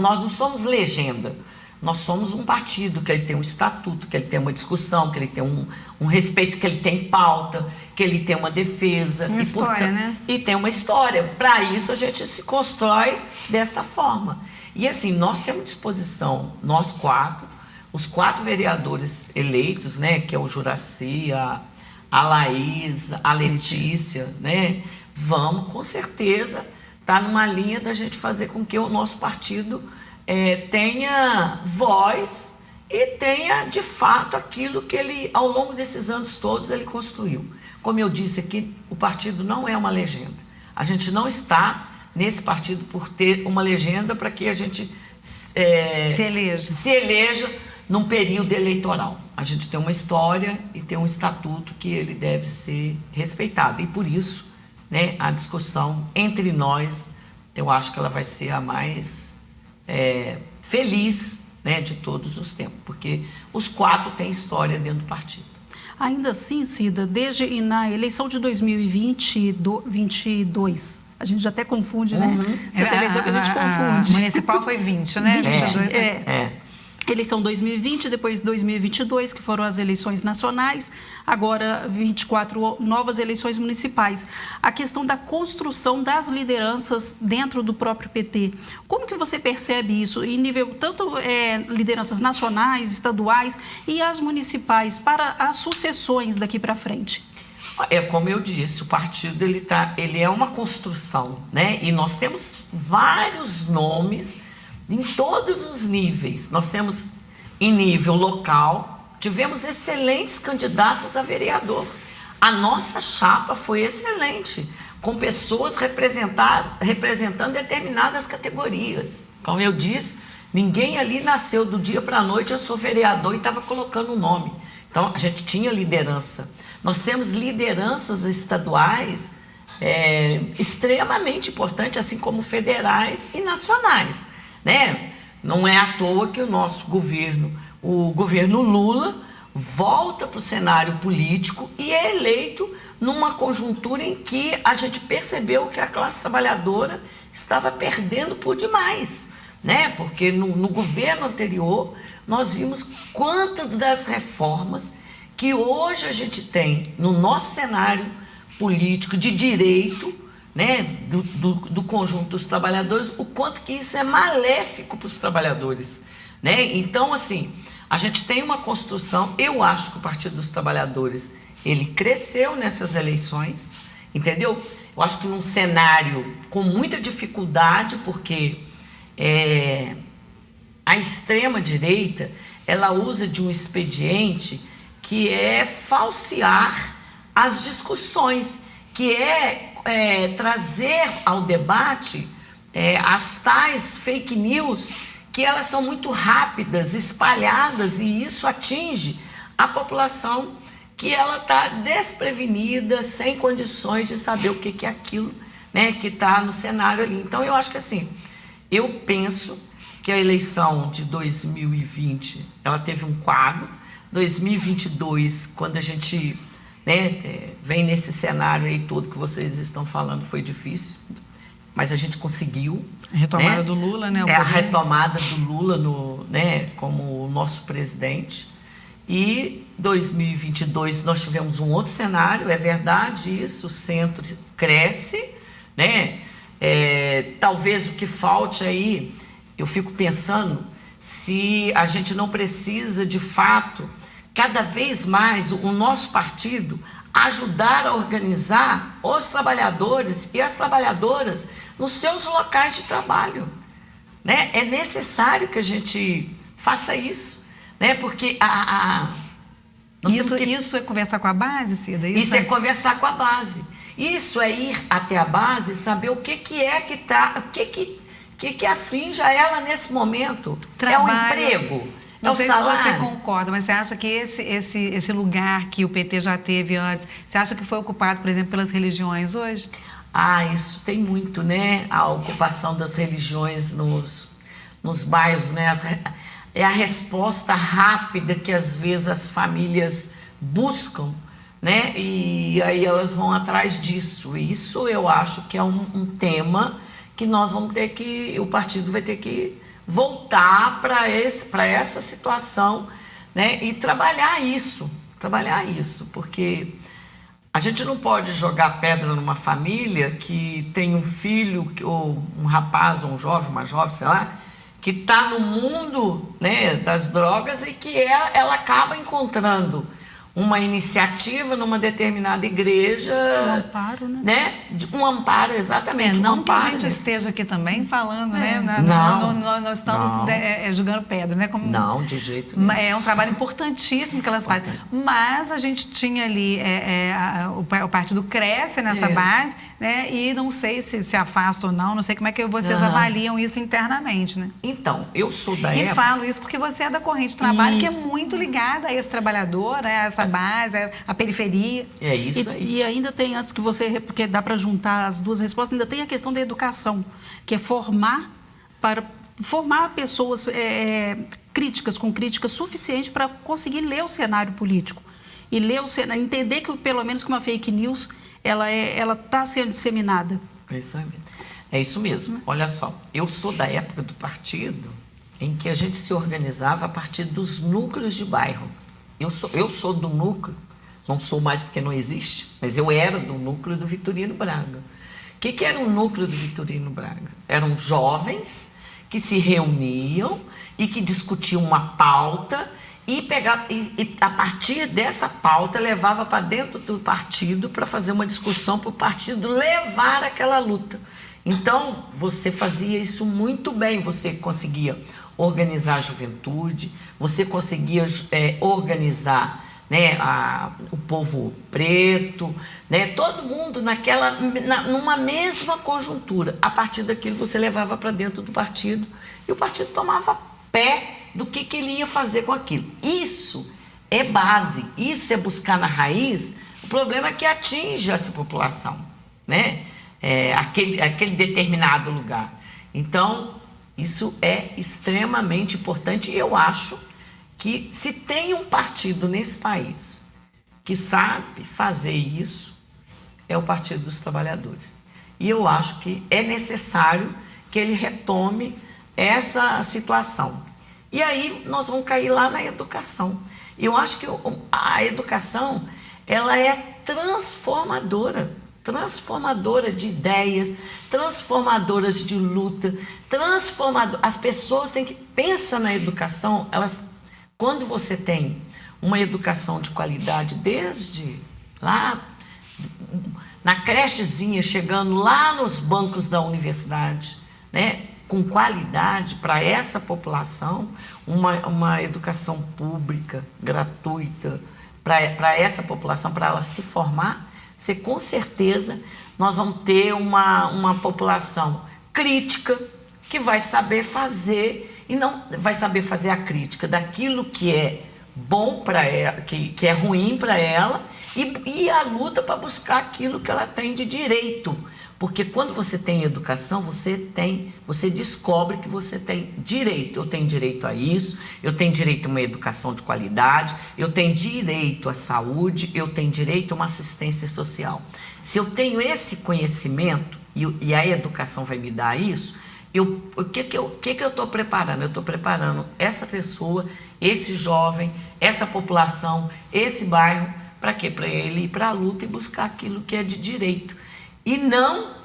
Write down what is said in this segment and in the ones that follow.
nós não somos legenda. Nós somos um partido que ele tem um estatuto, que ele tem uma discussão, que ele tem um respeito, que ele tem pauta, que ele tem uma defesa. Uma história, né? E tem uma história. Para isso, a gente se constrói desta forma. E assim, nós temos disposição, nós quatro, os 4 vereadores eleitos, né, que é o Juraci, a Laís, a Letícia, né, vamos, com certeza, estar numa linha da gente fazer com que o nosso partido tenha voz e tenha, de fato, aquilo que ele, ao longo desses anos todos, ele construiu. Como eu disse aqui, o partido não é uma legenda. A gente não está nesse partido por ter uma legenda para que a gente se eleja num período eleitoral. A gente tem uma história e tem um estatuto que ele deve ser respeitado. E por isso, né, a discussão entre nós, eu acho que ela vai ser a mais feliz, né, de todos os tempos, porque os 4 têm história dentro do partido. Ainda assim, Cida, desde na eleição de 2022, a gente até confunde, né? Tem eleição que a gente confunde. A municipal foi 20, né? 22, Eleição 2020, depois 2022, que foram as eleições nacionais, agora 24 novas eleições municipais. A questão da construção das lideranças dentro do próprio PT. Como que você percebe isso em nível tanto lideranças nacionais, estaduais e as municipais para as sucessões daqui para frente? Como eu disse, o partido ele é uma construção, né? E nós temos vários nomes em todos os níveis. Nós temos em nível local, tivemos excelentes candidatos a vereador. A nossa chapa foi excelente, com pessoas representando determinadas categorias. Como eu disse, ninguém ali nasceu do dia para a noite, eu sou vereador e estava colocando o nome. Então, a gente tinha liderança. Nós temos lideranças estaduais extremamente importantes, assim como federais e nacionais, né? Não é à toa que o nosso governo, o governo Lula, volta para o cenário político e é eleito numa conjuntura em que a gente percebeu que a classe trabalhadora estava perdendo por demais, né? Porque no governo anterior nós vimos quantas das reformas que hoje a gente tem no nosso cenário político de direito, né, do conjunto dos trabalhadores, o quanto que isso é maléfico para os trabalhadores, né? Então, assim, a gente tem uma construção. Eu acho que o Partido dos Trabalhadores ele cresceu nessas eleições, entendeu? Eu acho que num cenário com muita dificuldade, porque a extrema-direita ela usa de um expediente que é falsear as discussões, que trazer ao debate as tais fake news, que elas são muito rápidas, espalhadas, e isso atinge a população que ela está desprevenida, sem condições de saber o que é aquilo, né, que está no cenário ali. Então, eu acho que assim, eu penso que a eleição de 2020, ela teve um quadro. 2022, quando a gente vem nesse cenário aí todo que vocês estão falando, foi difícil, mas a gente conseguiu. A retomada do Lula, né? A retomada do Lula como nosso presidente. E 2022 nós tivemos um outro cenário, é verdade isso, o centro cresce, né? Talvez o que falte aí, eu fico pensando, se a gente não precisa, de fato, cada vez mais o nosso partido ajudar a organizar os trabalhadores e as trabalhadoras nos seus locais de trabalho, né? É necessário que a gente faça isso, né? Porque isso é conversar com a base, Cida? Isso é conversar com a base. Isso é ir até a base e saber o que aflige a ela nesse momento. Trabalho, é o emprego, não é o sei salário. Se você concorda, mas você acha que esse lugar que o PT já teve antes, você acha que foi ocupado, por exemplo, pelas religiões hoje? Isso tem muito, né? A ocupação das religiões nos bairros, né? É a resposta rápida que às vezes as famílias buscam, né? E aí elas vão atrás disso. Isso eu acho que é um tema que nós vamos ter que, o partido vai ter que voltar para essa situação, né? E trabalhar isso, porque a gente não pode jogar pedra numa família que tem um filho, ou um rapaz, ou um jovem, uma jovem, sei lá, que está no mundo, né, das drogas e que ela acaba encontrando uma iniciativa numa determinada igreja. Um amparo, né? Um amparo, exatamente. Não um amparo que a gente esteja aqui também falando, né? Nós estamos jogando pedra, né? Como, não, de jeito nenhum. É um trabalho importantíssimo que elas fazem. Mas a gente tinha ali o partido cresce nessa base, né? E não sei se afasta ou não sei como é que vocês avaliam isso internamente, né? Então, eu sou da época... E falo isso porque você é da corrente de trabalho que é muito ligada a esse trabalhador, né? A essa base, a periferia. É isso aí. E ainda tem, antes que você... Porque dá para juntar as duas respostas, ainda tem a questão da educação, que é formar pessoas críticas, com crítica suficiente para conseguir ler o cenário político. E ler o cenário, entender que, pelo menos, que uma fake news, ela está sendo disseminada. É isso mesmo. Olha só, eu sou da época do partido em que a gente se organizava a partir dos núcleos de bairro. Eu sou do núcleo, não sou mais porque não existe, mas eu era do núcleo do Vitorino Braga. O que era o núcleo do Vitorino Braga? Eram jovens que se reuniam e que discutiam uma pauta e a partir dessa pauta levava para dentro do partido para fazer uma discussão para o partido levar aquela luta. Então, você fazia isso muito bem, você conseguia organizar a juventude, você conseguia organizar, né, o povo preto, né, todo mundo numa mesma conjuntura. A partir daquilo você levava para dentro do partido e o partido tomava pé do que ele ia fazer com aquilo. Isso é base, isso é buscar na raiz o problema que atinge essa população, né? Aquele determinado lugar. Então, isso é extremamente importante e eu acho que se tem um partido nesse país que sabe fazer isso, é o Partido dos Trabalhadores. E eu acho que é necessário que ele retome essa situação. E aí nós vamos cair lá na educação. Eu acho que a educação, ela é transformadora de ideias, transformadoras de luta, as pessoas têm que pensar na educação, quando você tem uma educação de qualidade desde lá na crechezinha, chegando lá nos bancos da universidade, né, com qualidade para essa população, uma educação pública, gratuita, para essa população, para ela se formar, com certeza nós vamos ter uma população crítica que vai saber fazer, e não vai saber fazer a crítica daquilo que é bom para ela, que é ruim para ela, e a luta para buscar aquilo que ela tem de direito. Porque quando você tem educação, você descobre que você tem direito. Eu tenho direito a isso, eu tenho direito a uma educação de qualidade, eu tenho direito à saúde, eu tenho direito a uma assistência social. Se eu tenho esse conhecimento, e a educação vai me dar isso, o que eu estou preparando? Eu estou preparando essa pessoa, esse jovem, essa população, esse bairro, para quê? Para ele ir para a luta e buscar aquilo que é de direito. E não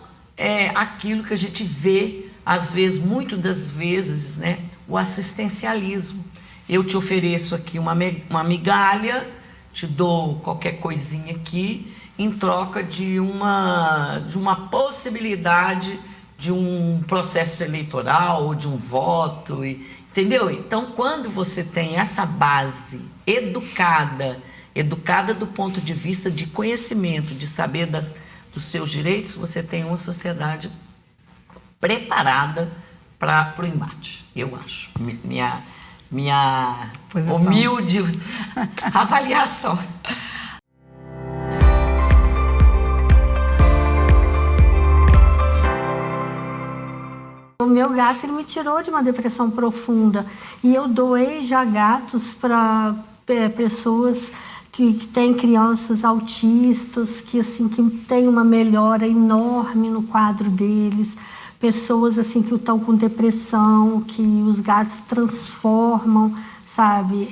aquilo que a gente vê, às vezes, muitas das vezes, né, o assistencialismo. Eu te ofereço aqui uma migalha, te dou qualquer coisinha aqui, em troca de uma possibilidade de um processo eleitoral ou de um voto, entendeu? Então, quando você tem essa base educada do ponto de vista de conhecimento, de saber dos seus direitos, você tem uma sociedade preparada para o embate, eu acho. Minha humilde avaliação. O meu gato, ele me tirou de uma depressão profunda e eu doei já gatos para pessoas que têm crianças autistas, que tem uma melhora enorme no quadro deles, pessoas assim que estão com depressão, que os gatos transformam, sabe?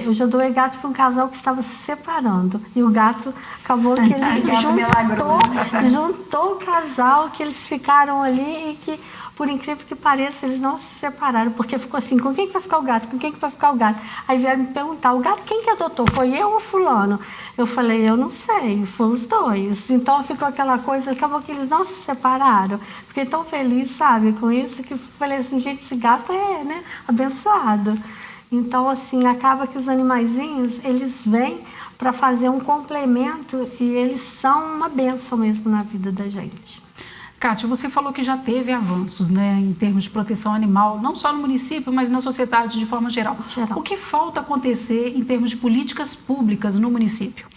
Eu já doei gato para um casal que estava se separando e o gato acabou que ele juntou o casal, que eles ficaram ali e que, por incrível que pareça, eles não se separaram, porque ficou assim, com quem que vai ficar o gato? Com quem que vai ficar o gato? Aí vieram me perguntar, o gato quem que adotou? Foi eu ou fulano? Eu falei, eu não sei, foi os dois. Então ficou aquela coisa, acabou que eles não se separaram. Fiquei tão feliz, sabe, com isso, que falei assim, gente, esse gato é, né, abençoado. Então, assim, acaba que os animaizinhos, eles vêm para fazer um complemento e eles são uma bênção mesmo na vida da gente. Kátia, você falou que já teve avanços, né, em termos de proteção animal, não só no município, mas na sociedade de forma geral. O que falta acontecer em termos de políticas públicas no município?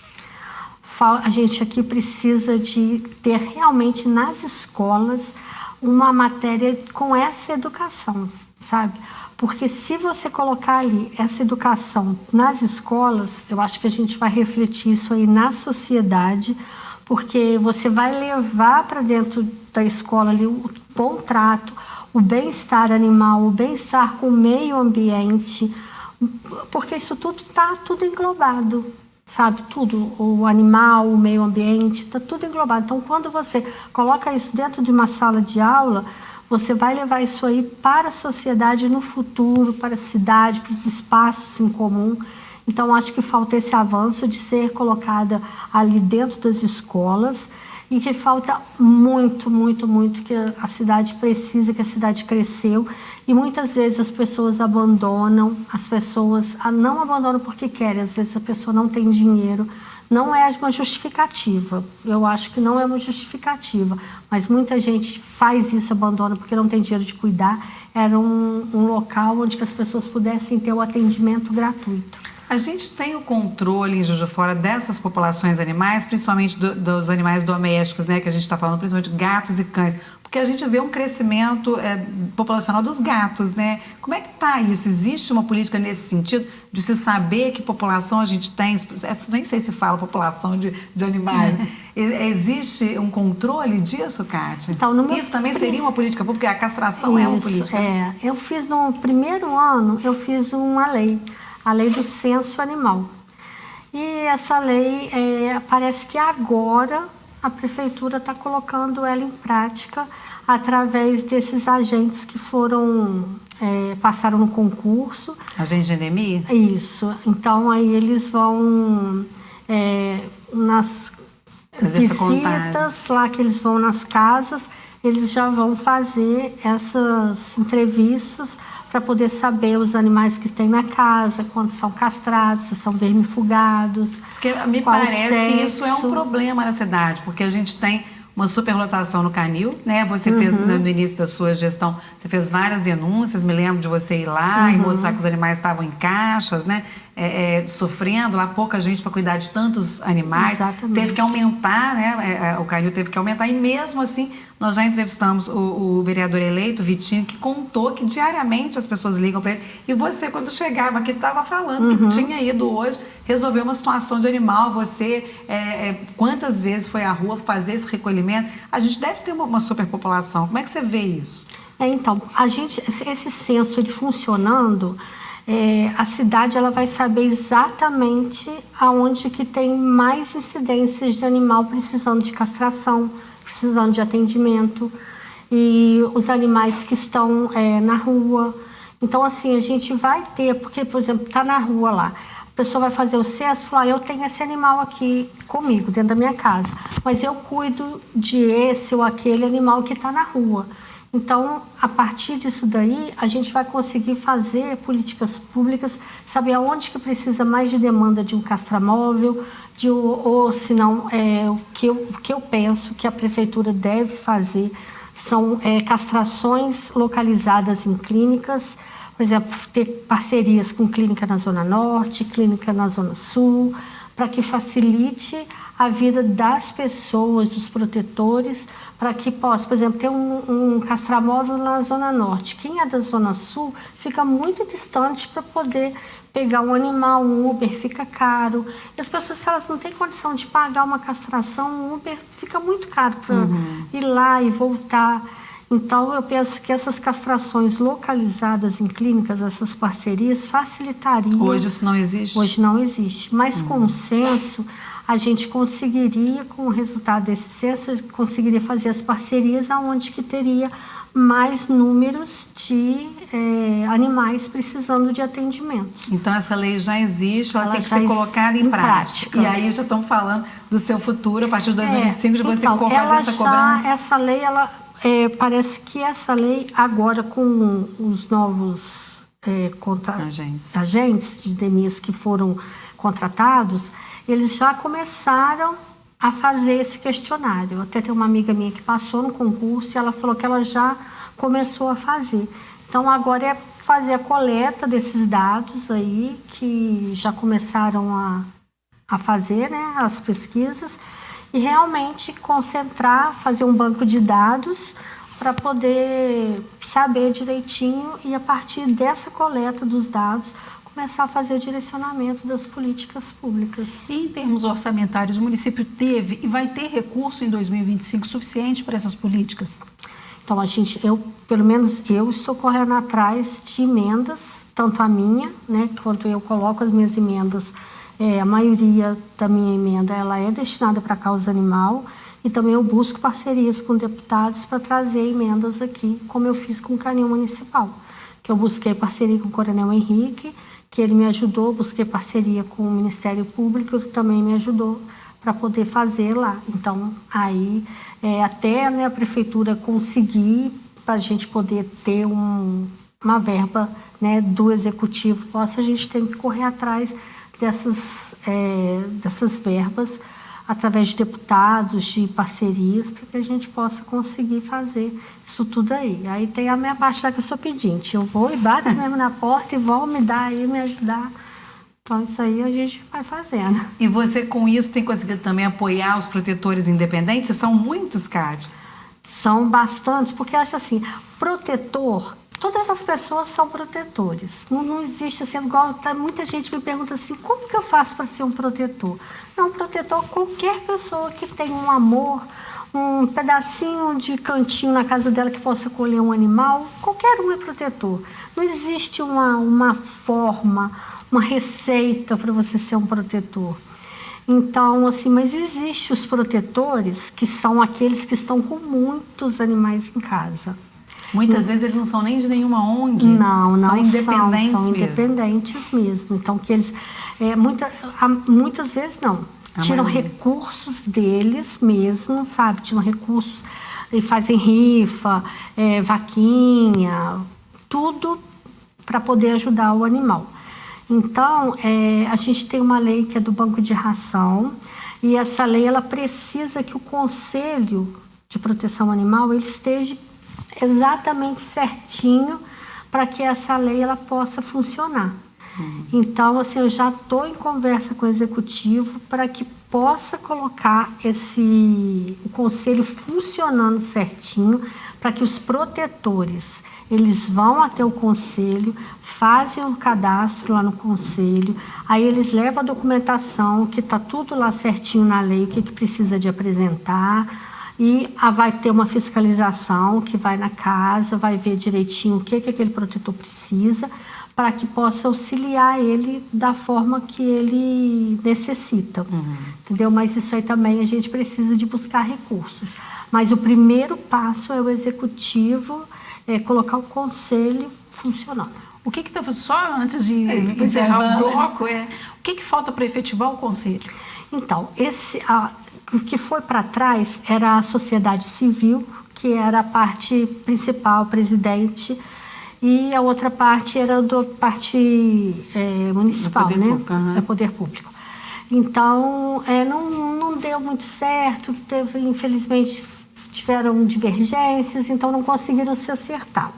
A gente aqui precisa de ter realmente nas escolas uma matéria com essa educação, sabe? Porque se você colocar ali essa educação nas escolas, eu acho que a gente vai refletir isso aí na sociedade, porque você vai levar para dentro da escola ali o bom trato, o bem-estar animal, o bem-estar com o meio ambiente, porque isso tudo está tudo englobado, sabe? Tudo, o animal, o meio ambiente, está tudo englobado. Então, quando você coloca isso dentro de uma sala de aula, você vai levar isso aí para a sociedade no futuro, para a cidade, para os espaços em comum. Então, acho que falta esse avanço de ser colocada ali dentro das escolas e que falta muito, muito, muito que a cidade precisa, que a cidade cresceu e muitas vezes as pessoas abandonam, as pessoas não abandonam porque querem, às vezes a pessoa não tem dinheiro. Não é uma justificativa, eu acho que não é uma justificativa, mas muita gente faz isso, abandona porque não tem dinheiro de cuidar. Era um local onde que as pessoas pudessem ter o atendimento gratuito. A gente tem o controle em Juiz de Fora dessas populações animais, principalmente dos animais domésticos, né, que a gente está falando, principalmente gatos e cães, porque a gente vê um crescimento populacional dos gatos, né? Como é que está isso? Existe uma política nesse sentido de se saber que população a gente tem? Nem sei se fala população de animais. Existe um controle disso, Kátia? Então, isso também seria uma política pública, porque a castração é uma política. Eu fiz no primeiro ano, eu fiz uma lei, a lei do censo animal. E essa lei, parece que agora a prefeitura está colocando ela em prática através desses agentes que passaram no concurso. Agente de endemia? Isso. Então, aí eles vão nas visitas lá que eles vão nas casas, eles já vão fazer essas entrevistas para poder saber os animais que têm na casa, quando são castrados, se são vermifugados. Porque me parece que isso é um problema na cidade, porque a gente tem uma superlotação no canil, né? Você fez, no início da sua gestão, você fez várias denúncias, me lembro de você ir lá e mostrar que os animais estavam em caixas, né? Sofrendo lá, pouca gente para cuidar de tantos animais. Exatamente. Teve que aumentar, né? O canil teve que aumentar e mesmo assim nós já entrevistamos o vereador eleito, Vitinho, que contou que diariamente as pessoas ligam para ele e você, quando chegava aqui, estava falando que tinha ido hoje resolver uma situação de animal. Você, quantas vezes foi à rua fazer esse recolhimento? A gente deve ter uma superpopulação. Como é que você vê isso? Então, esse censo ele funcionando, a cidade ela vai saber exatamente aonde que tem mais incidências de animal precisando de castração, precisando de atendimento, e os animais que estão na rua. Então, assim, a gente vai ter, porque, por exemplo, está na rua lá, a pessoa vai fazer o censo e fala, eu tenho esse animal aqui comigo, dentro da minha casa, mas eu cuido de esse ou aquele animal que está na rua. Então, a partir disso daí, a gente vai conseguir fazer políticas públicas, saber aonde que precisa mais de demanda de um castramóvel, ou se não, o que eu penso que a prefeitura deve fazer são castrações localizadas em clínicas, por exemplo, ter parcerias com clínica na Zona Norte, clínica na Zona Sul, para que facilite a vida das pessoas, dos protetores, para que possa, por exemplo, ter um castramóvel na Zona Norte. Quem é da Zona Sul fica muito distante para poder pegar um animal, um Uber fica caro. E as pessoas, se elas não têm condição de pagar uma castração, um Uber fica muito caro para ir lá e voltar. Então, eu penso que essas castrações localizadas em clínicas, essas parcerias, facilitariam... Hoje isso não existe? Hoje não existe. Mas com o censo, a gente conseguiria, com o resultado desse censo, conseguiria fazer as parcerias aonde que teria mais números de animais precisando de atendimento. Então, essa lei já existe, ela tem que ser já colocada em prática. E aí já estamos falando do seu futuro, a partir de 2025, de você então, fazer essa cobrança. Essa lei, parece que essa lei, agora com os novos agentes de DENIS que foram contratados, eles já começaram a fazer esse questionário. Até tem uma amiga minha que passou no concurso e ela falou que ela já começou a fazer. Então, agora é fazer a coleta desses dados aí, que já começaram a fazer, né, as pesquisas, e realmente concentrar, fazer um banco de dados para poder saber direitinho e, a partir dessa coleta dos dados, começar a fazer o direcionamento das políticas públicas. E em termos orçamentários, o município teve e vai ter recurso em 2025 suficiente para essas políticas? Então, pelo menos eu estou correndo atrás de emendas, tanto a minha, né, quanto eu coloco as minhas emendas, a maioria da minha emenda ela é destinada para a causa animal, e também eu busco parcerias com deputados para trazer emendas aqui, como eu fiz com o Canil Municipal, que eu busquei parceria com o Coronel Henrique, que ele me ajudou, busquei parceria com o Ministério Público, que também me ajudou para poder fazer lá. Então, aí, até, né, a Prefeitura conseguir, para a gente poder ter uma verba, né, do Executivo, a gente tem que correr atrás dessas verbas, através de deputados, de parcerias, para que a gente possa conseguir fazer isso tudo aí. Aí tem a minha parte lá que eu sou pedinte. Eu vou e bato mesmo na porta e vão me dar aí, me ajudar. Então, isso aí a gente vai fazendo. E você, com isso, tem conseguido também apoiar os protetores independentes? São muitos, Cátia? São bastantes, porque eu acho assim, protetor... Todas as pessoas são protetores. Não existe assim, igual muita gente me pergunta assim, como que eu faço para ser um protetor? Não, protetor, qualquer pessoa que tem um amor, um pedacinho de cantinho na casa dela que possa acolher um animal, qualquer um é protetor. Não existe uma forma, uma receita para você ser um protetor. Então, assim, mas existem os protetores que são aqueles que estão com muitos animais em casa. Muitas vezes eles não são nem de nenhuma ONG. Não são independentes são mesmo. Independentes mesmo. Então, que eles, muitas vezes não. Tiram recursos deles mesmo, sabe? Tiram recursos e fazem rifa, vaquinha, tudo para poder ajudar o animal. Então, a gente tem uma lei que é do Banco de Ração, e essa lei ela precisa que o Conselho de Proteção Animal ele esteja exatamente certinho para que essa lei ela possa funcionar. Então, assim, eu já estou em conversa com o Executivo para que possa colocar o Conselho funcionando certinho, para que os protetores, eles vão até o Conselho, fazem o cadastro lá no Conselho, aí eles levam a documentação, que está tudo lá certinho na lei, o que precisa de apresentar, e vai ter uma fiscalização que vai na casa, vai ver direitinho o que aquele protetor precisa, para que possa auxiliar ele da forma que ele necessita, entendeu? Mas isso aí também a gente precisa de buscar recursos. Mas o primeiro passo é o Executivo colocar o Conselho funcionando. O que está só antes de encerrar o bloco, o que falta para efetivar o Conselho? Então, o que foi para trás era a sociedade civil, que era a parte principal, o presidente, e a outra parte era da parte municipal, poder público, é poder público. Então, não deu muito certo, infelizmente tiveram divergências, então não conseguiram se acertar.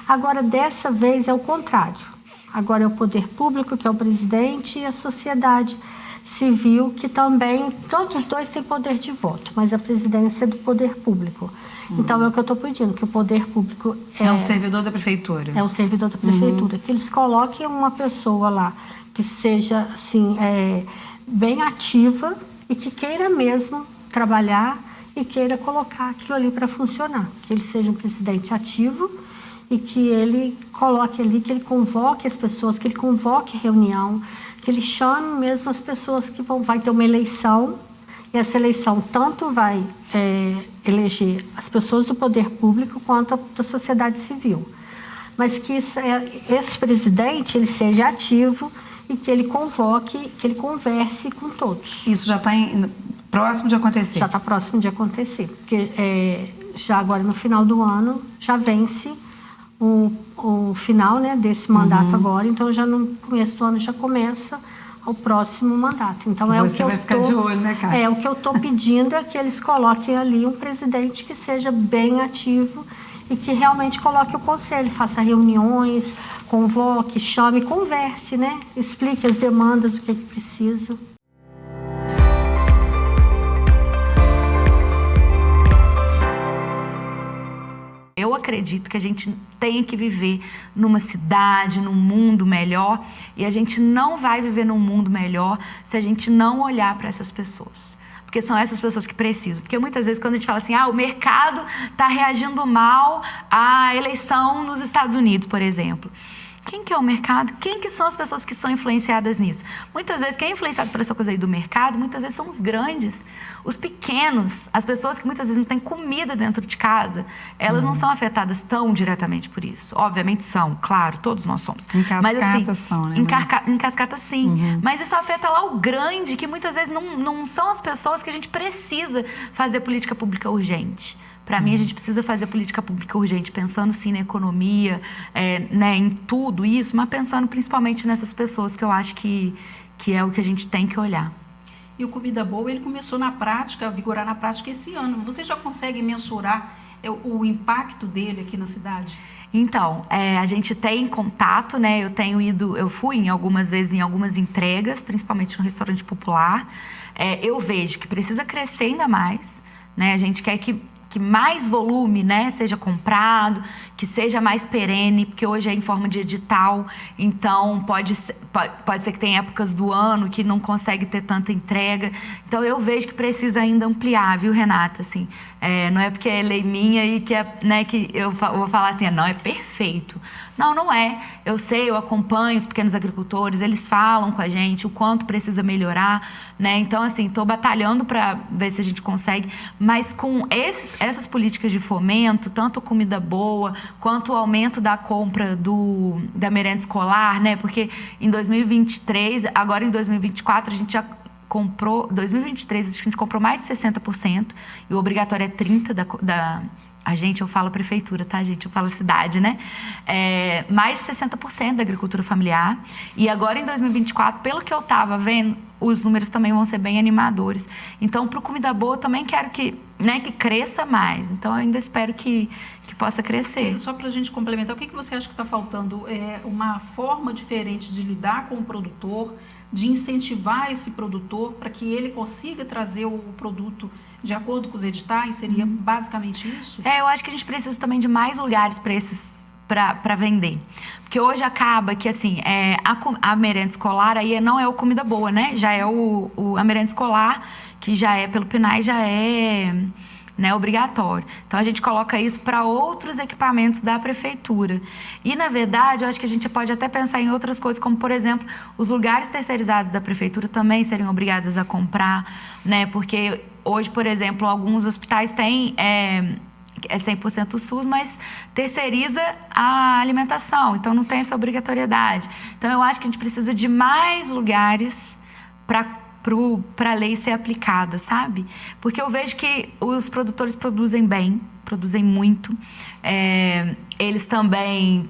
Agora, dessa vez é o contrário. Agora é o poder público, que é o presidente, e a sociedade civil, que também, todos os dois têm poder de voto, mas a presidência é do poder público. Então, é o que eu estou pedindo, que o poder público... É o servidor da prefeitura. É o servidor da prefeitura. Que eles coloquem uma pessoa lá que seja, assim, bem ativa e que queira mesmo trabalhar e queira colocar aquilo ali para funcionar. Que ele seja um presidente ativo e que ele coloque ali, que ele convoque as pessoas, que ele convoque reunião, que ele chame mesmo as pessoas que vai ter uma eleição, e essa eleição tanto vai eleger as pessoas do poder público quanto da sociedade civil. Mas que esse presidente ele seja ativo e que ele convoque, que ele converse com todos. Isso já está próximo de acontecer? Já está próximo de acontecer, porque já agora no final do ano já vence o final, né, desse mandato agora, então já no começo do ano já começa o próximo mandato. Então Você vai ficar de olho, né, Cátia? O que eu estou pedindo é que eles coloquem ali um presidente que seja bem ativo e que realmente coloque o conselho, faça reuniões, convoque, chame, converse, né? Explique as demandas, o que precisa. Eu acredito que a gente tem que viver numa cidade, num mundo melhor, e a gente não vai viver num mundo melhor se a gente não olhar para essas pessoas. Porque são essas pessoas que precisam. Porque muitas vezes quando a gente fala assim, o mercado está reagindo mal à eleição nos Estados Unidos, por exemplo. Quem que é o mercado? Quem que são as pessoas que são influenciadas nisso? Muitas vezes, quem é influenciado por essa coisa aí do mercado, muitas vezes são os grandes, os pequenos, as pessoas que muitas vezes não têm comida dentro de casa, elas não são afetadas tão diretamente por isso. Obviamente são, claro, todos nós somos. Em cascata são, né? Em cascata sim. Mas isso afeta lá o grande, que muitas vezes não são as pessoas que a gente precisa fazer política pública urgente. Para mim, a gente precisa fazer política pública urgente, pensando sim na economia, né, em tudo isso, mas pensando principalmente nessas pessoas, que eu acho que é o que a gente tem que olhar. E o Comida Boa, ele começou na prática, a vigorar na prática esse ano. Você já consegue mensurar o impacto dele aqui na cidade? Então, a gente tem contato, né? Eu fui algumas vezes em algumas entregas, principalmente no restaurante popular. Eu vejo que precisa crescer ainda mais, né? A gente quer que mais volume, né, seja comprado, que seja mais perene, porque hoje é em forma de edital, então pode ser que tenha épocas do ano que não consegue ter tanta entrega. Então eu vejo que precisa ainda ampliar, viu, Renata? Assim, não é porque é lei minha e que, né, que eu vou falar assim, não, é perfeito. Não é. Eu sei, eu acompanho os pequenos agricultores, eles falam com a gente o quanto precisa melhorar, né? Então, assim, estou batalhando para ver se a gente consegue, mas com essas políticas de fomento, tanto Comida Boa, quanto o aumento da compra da merenda escolar, né? Porque em 2023, agora em 2024, a gente já comprou, 2023 a gente comprou mais de 60%, e o obrigatório é 30% eu falo prefeitura, tá, gente? Eu falo cidade, né? Mais de 60% da agricultura familiar. E agora, em 2024, pelo que eu estava vendo, os números também vão ser bem animadores. Então, para o Comida Boa, eu também quero que cresça mais. Então, eu ainda espero que possa crescer. Só para a gente complementar, o que você acha que está faltando? Uma forma diferente de lidar com o produtor, de incentivar esse produtor para que ele consiga trazer o produto de acordo com os editais? Seria basicamente isso? Eu acho que a gente precisa também de mais lugares para vender. Porque hoje acaba que, assim, a merenda escolar aí não é o Comida Boa, né? Já é a merenda escolar, que já é pelo PNAE, já é, né, obrigatório. Então, a gente coloca isso para outros equipamentos da prefeitura. E, na verdade, eu acho que a gente pode até pensar em outras coisas, como, por exemplo, os lugares terceirizados da prefeitura também seriam obrigados a comprar, né? Porque hoje, por exemplo, alguns hospitais têm... é 100% SUS, mas terceiriza a alimentação, então não tem essa obrigatoriedade. Então, eu acho que a gente precisa de mais lugares para a lei ser aplicada, sabe? Porque eu vejo que os produtores produzem bem, produzem muito. Eles também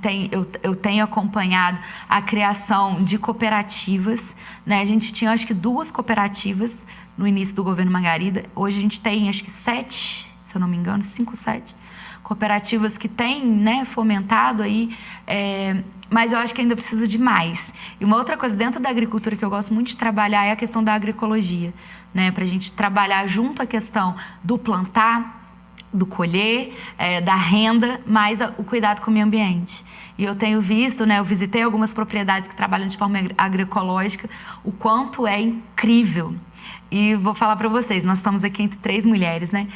eu tenho acompanhado a criação de cooperativas, né? A gente tinha, acho que 2 cooperativas no início do governo Margarida. Hoje a gente tem, acho que 7, se eu não me engano, 5, 7 cooperativas que têm, né, fomentado aí, mas eu acho que ainda precisa de mais. E uma outra coisa dentro da agricultura que eu gosto muito de trabalhar é a questão da agroecologia, né, para a gente trabalhar junto à questão do plantar, do colher, da renda, mais o cuidado com o meio ambiente. E eu tenho visto, né, eu visitei algumas propriedades que trabalham de forma agroecológica, o quanto é incrível. E vou falar para vocês, nós estamos aqui entre 3 mulheres, né?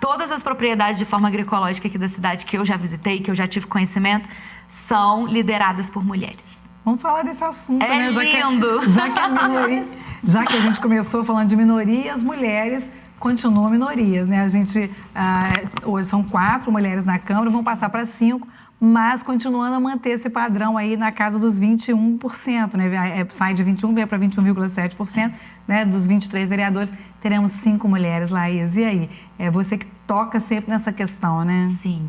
Todas as propriedades de forma agroecológica aqui da cidade que eu já visitei, que eu já tive conhecimento, são lideradas por mulheres. Vamos falar desse assunto, né? Lindo! Já que a gente começou falando de minorias, mulheres continuam minorias, né? A gente, hoje são 4 mulheres na Câmara, vão passar para 5, mas continuando a manter esse padrão aí na casa dos 21%, né? Sai de 21, vem para 21,7%, né? Dos 23 vereadores, teremos 5 mulheres, Laís. E aí? É você que toca sempre nessa questão, né? Sim.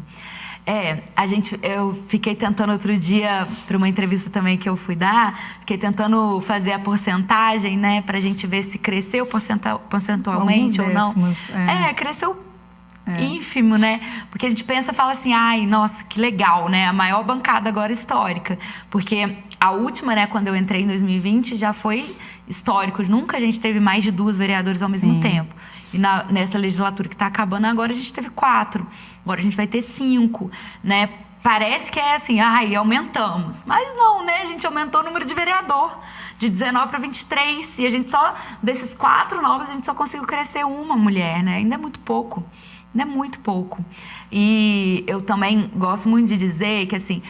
Eu fiquei tentando outro dia, para uma entrevista também que eu fui dar, fiquei tentando fazer a porcentagem, né? Para a gente ver se cresceu percentualmente ou não. Cresceu ínfimo, né? Porque a gente pensa e fala assim, ai, nossa, que legal, né? A maior bancada agora histórica. Porque a última, né, quando eu entrei em 2020, já foi histórico. Nunca a gente teve mais de 2 vereadores ao mesmo tempo. E nessa legislatura que está acabando agora, a gente teve 4. Agora a gente vai ter 5, né? Parece que é assim, ai, aumentamos. Mas não, né? A gente aumentou o número de vereador, de 19 para 23. E a gente só, desses 4 novos, a gente só conseguiu crescer uma mulher, né? Ainda é muito pouco. Ainda é muito pouco. E eu também gosto muito de dizer que, assim,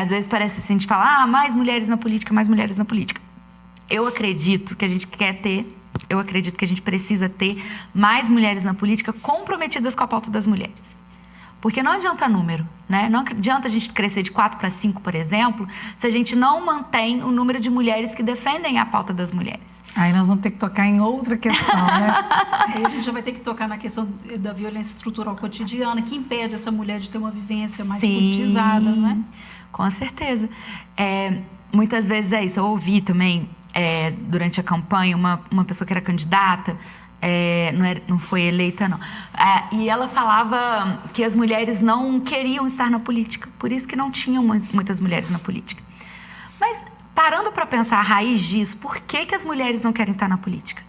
às vezes parece assim, de falar, mais mulheres na política, mais mulheres na política. Eu acredito que a gente eu acredito que a gente precisa ter mais mulheres na política comprometidas com a pauta das mulheres. Porque não adianta número, né? Não adianta a gente crescer de 4 para 5, por exemplo, se a gente não mantém o número de mulheres que defendem a pauta das mulheres. Aí nós vamos ter que tocar em outra questão, né? Aí a gente já vai ter que tocar na questão da violência estrutural cotidiana, que impede essa mulher de ter uma vivência mais politizada, não é? Com certeza. Muitas vezes é isso. Eu ouvi também, durante a campanha, uma pessoa que era candidata, não foi eleita, não. E ela falava que as mulheres não queriam estar na política, por isso que não tinham muitas mulheres na política. Mas, parando para pensar a raiz disso, por que as mulheres não querem estar na política?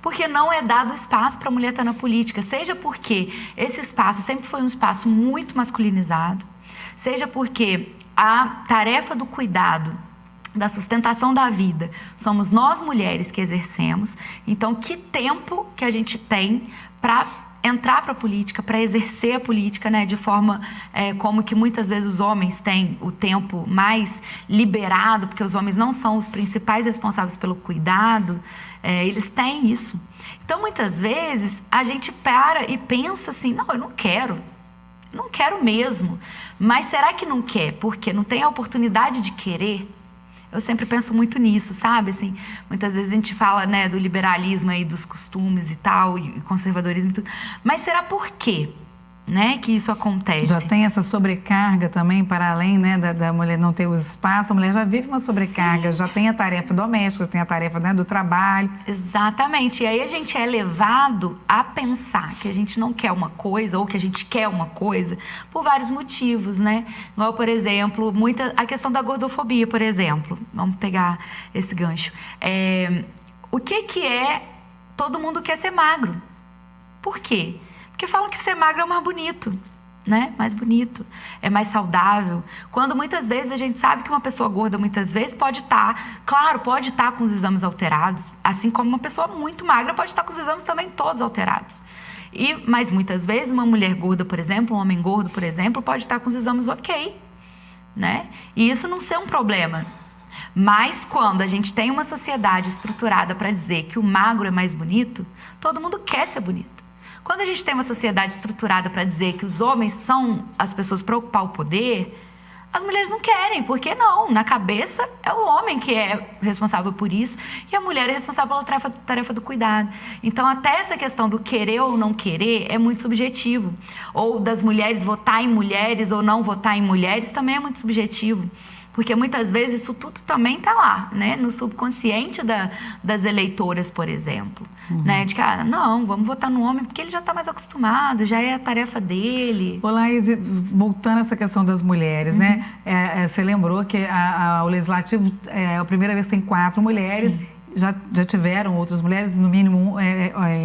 Porque não é dado espaço para a mulher estar na política, seja porque esse espaço sempre foi um espaço muito masculinizado, seja porque a tarefa do cuidado, da sustentação da vida, somos nós mulheres que exercemos. Então, que tempo que a gente tem para entrar para a política, para exercer a política, né, de forma como que muitas vezes os homens têm o tempo mais liberado, porque os homens não são os principais responsáveis pelo cuidado, eles têm isso. Então, muitas vezes, a gente para e pensa assim, não, eu não quero mesmo. Mas será que não quer porque não tem a oportunidade de querer? Eu sempre penso muito nisso, sabe? Assim, muitas vezes a gente fala, né, do liberalismo aí, dos costumes e tal, e conservadorismo e tudo. Mas será por quê, né, que isso acontece? Já tem essa sobrecarga também, para além, né, da mulher não ter os espaços, a mulher já vive uma sobrecarga, já tem a tarefa doméstica, já tem a tarefa, né, do trabalho. Exatamente. E aí a gente é levado a pensar que a gente não quer uma coisa ou que a gente quer uma coisa por vários motivos, né? Igual, por exemplo, a questão da gordofobia, por exemplo. Vamos pegar esse gancho. O que é todo mundo quer ser magro? Por quê? Porque falam que ser magro é mais bonito, né? Mais bonito, é mais saudável. Quando muitas vezes a gente sabe que uma pessoa gorda muitas vezes pode estar com os exames alterados, assim como uma pessoa muito magra pode estar com os exames também todos alterados. Mas muitas vezes uma mulher gorda, por exemplo, um homem gordo, por exemplo, pode estar com os exames ok, né? E isso não ser um problema. Mas quando a gente tem uma sociedade estruturada para dizer que o magro é mais bonito, todo mundo quer ser bonito. Quando a gente tem uma sociedade estruturada para dizer que os homens são as pessoas para ocupar o poder, as mulheres não querem, porque não? Na cabeça é o homem que é responsável por isso e a mulher é responsável pela tarefa do cuidado. Então, até essa questão do querer ou não querer é muito subjetivo. Ou das mulheres votar em mulheres ou não votar em mulheres também é muito subjetivo. Porque muitas vezes isso tudo também está lá, né? No subconsciente das eleitoras, por exemplo. Né? De que, não, vamos votar no homem porque ele já está mais acostumado, já é a tarefa dele. Ô, Laís, voltando a essa questão das mulheres, né? Você lembrou que o Legislativo, a primeira vez tem 4 mulheres. Sim. já tiveram outras mulheres, no mínimo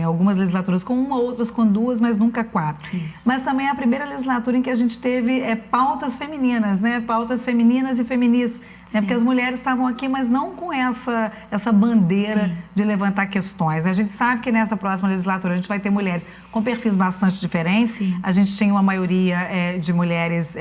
algumas legislaturas com uma, outras com duas, mas nunca 4. Isso. Mas também é a primeira legislatura em que a gente teve pautas femininas, né? Pautas femininas e feministas. Porque as mulheres estavam aqui, mas não com essa bandeira Sim. de levantar questões. A gente sabe que nessa próxima legislatura a gente vai ter mulheres com perfis bastante diferentes. Sim. A gente tinha uma maioria de mulheres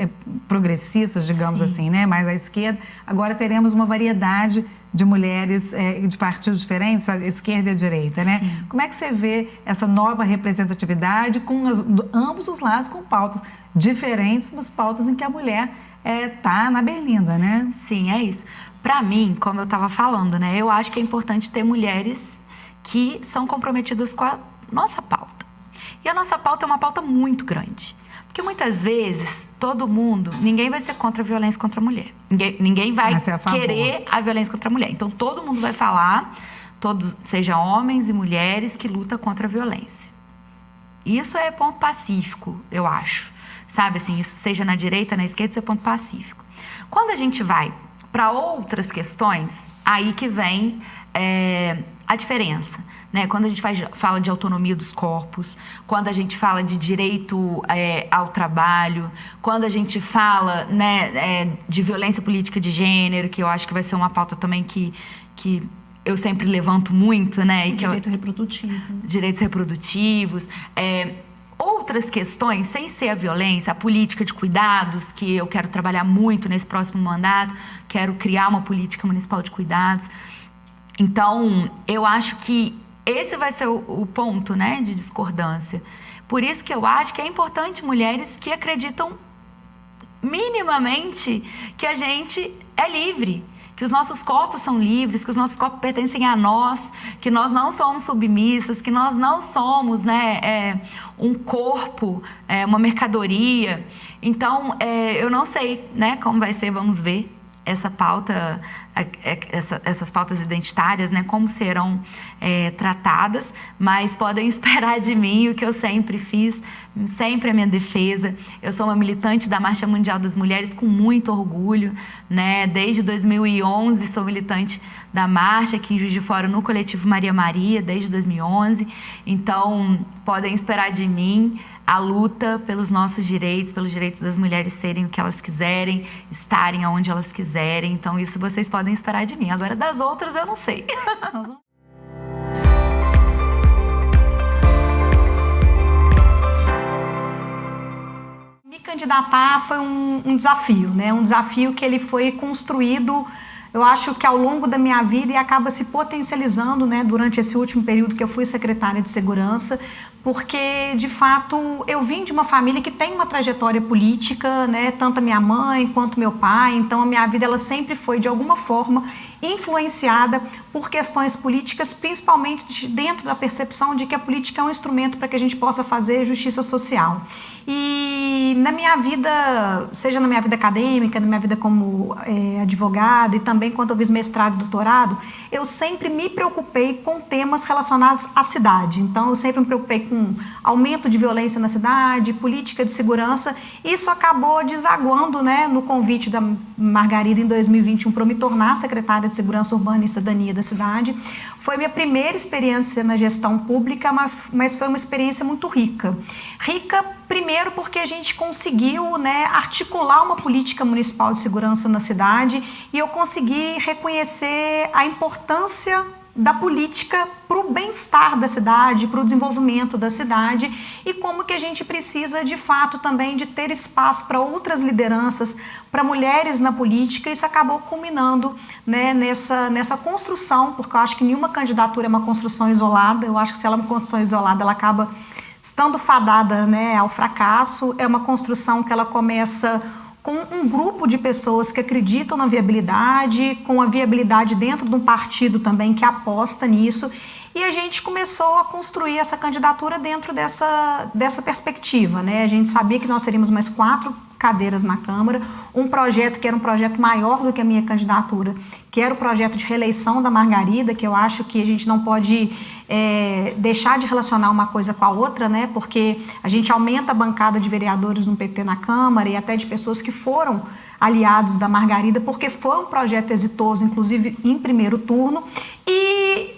progressistas, digamos Sim. assim, né? Mais à esquerda. Agora teremos uma variedade de mulheres de partidos diferentes, a esquerda e a direita, né? Sim. Como é que você vê essa nova representatividade com ambos os lados, com pautas diferentes, mas pautas em que a mulher tá na berlinda, né? Sim, é isso. Para mim, como eu estava falando, né? Eu acho que é importante ter mulheres que são comprometidas com a nossa pauta. E a nossa pauta é uma pauta muito grande. Porque muitas vezes, ninguém vai ser contra a violência contra a mulher. Ninguém vai querer a violência contra a mulher. Então, todo mundo vai falar, seja homens e mulheres, que lutam contra a violência. Isso é ponto pacífico, eu acho. Sabe, assim, isso seja na direita, na esquerda, isso é ponto pacífico. Quando a gente vai para outras questões, aí que vem a diferença. Né? Quando a gente fala de autonomia dos corpos, quando a gente fala de direito ao trabalho, quando a gente fala de violência política de gênero, que eu acho que vai ser uma pauta também que eu sempre levanto muito, né? E direito reprodutivo. Direitos reprodutivos. Outras questões, sem ser a violência, a política de cuidados, que eu quero trabalhar muito nesse próximo mandato, quero criar uma política municipal de cuidados. Então, eu acho que esse vai ser o ponto, né, de discordância. Por isso que eu acho que é importante mulheres que acreditam minimamente que a gente é livre, que os nossos corpos são livres, que os nossos corpos pertencem a nós, que nós não somos submissas, que nós não somos, né, um corpo, uma mercadoria. Então, eu não sei, né, como vai ser, vamos ver essa pauta, essas pautas identitárias, né, como serão tratadas, mas podem esperar de mim o que eu sempre fiz, sempre a minha defesa. Eu sou uma militante da Marcha Mundial das Mulheres com muito orgulho, né, desde 2011 sou militante da marcha aqui em Juiz de Fora no coletivo Maria Maria, desde 2011, então podem esperar de mim a luta pelos nossos direitos, pelos direitos das mulheres serem o que elas quiserem, estarem aonde elas quiserem. Então, isso vocês podem esperar de mim. Agora, das outras, eu não sei. Me candidatar foi um desafio, né? Um desafio que ele foi construído, eu acho que ao longo da minha vida, e acaba se potencializando, né, durante esse último período que eu fui secretária de Segurança, porque, de fato, eu vim de uma família que tem uma trajetória política, né, tanto a minha mãe quanto meu pai, então a minha vida ela sempre foi, de alguma forma, influenciada por questões políticas, principalmente dentro da percepção de que a política é um instrumento para que a gente possa fazer justiça social. E na minha vida, seja na minha vida acadêmica, na minha vida como advogada e também quando eu fiz mestrado e doutorado, eu sempre me preocupei com temas relacionados à cidade. Então, eu sempre me preocupei com aumento de violência na cidade, política de segurança. Isso acabou desaguando, né, no convite da Margarida em 2021 para eu me tornar secretária de Segurança Urbana e Cidadania da cidade. Foi minha primeira experiência na gestão pública, mas foi uma experiência muito rica. Rica, primeiro, porque a gente conseguiu, né, articular uma política municipal de segurança na cidade e eu consegui reconhecer a importância da política para o bem-estar da cidade, para o desenvolvimento da cidade e como que a gente precisa, de fato, também de ter espaço para outras lideranças, para mulheres na política. Isso acabou culminando, né, nessa construção, porque eu acho que nenhuma candidatura é uma construção isolada. Eu acho que se ela é uma construção isolada, ela acaba estando fadada, né, ao fracasso. É uma construção que ela começa com um grupo de pessoas que acreditam na viabilidade, com a viabilidade dentro de um partido também que aposta nisso. E a gente começou a construir essa candidatura dentro dessa perspectiva, né? A gente sabia que nós teríamos mais 4 cadeiras na Câmara, um projeto que era um projeto maior do que a minha candidatura, que era o projeto de reeleição da Margarida, que eu acho que a gente não pode deixar de relacionar uma coisa com a outra, né? Porque a gente aumenta a bancada de vereadores no PT na Câmara e até de pessoas que foram aliados da Margarida, porque foi um projeto exitoso, inclusive em primeiro turno, e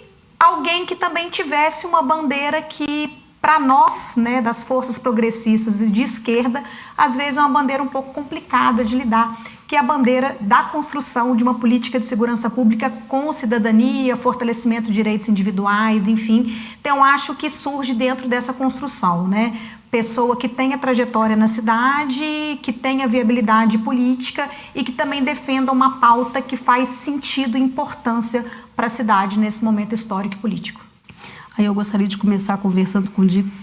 alguém que também tivesse uma bandeira que, para nós, né, das forças progressistas e de esquerda, às vezes é uma bandeira um pouco complicada de lidar, que é a bandeira da construção de uma política de segurança pública com cidadania, fortalecimento de direitos individuais, enfim. Então, acho que surge dentro dessa construção, né? Pessoa que tenha trajetória na cidade, que tenha viabilidade política e que também defenda uma pauta que faz sentido e importância para a cidade nesse momento histórico e político. Aí eu gostaria de começar conversando